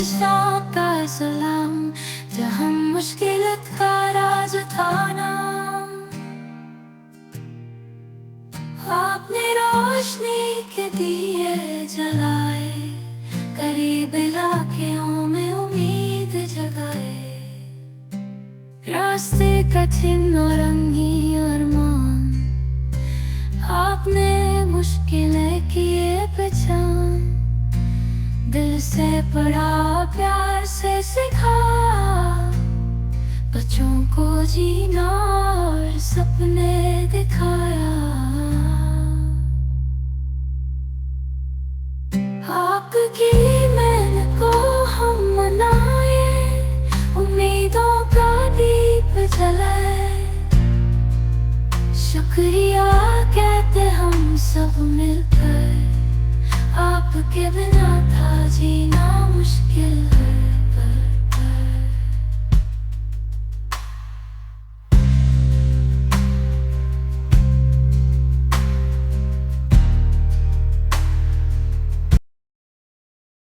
का सलाम, जहाँ मुश्किल का राज था नाम। आपने रोशनी के दिए जलाए, करीब इलाकों में उम्मीद जगाए। रास्ते कठिन और रंगी अरमान, आपने मुश्किलें किए पहचान। दिल से पढ़ा, प्यार से सिखा, बच्चों को जीना और सपने दिखाया। आपकी मेहनत को हम मनाए, उम्मीदों का दीप जलाए। शुक्रिया कहते हम सब मिलकर, आपके बिना था जीना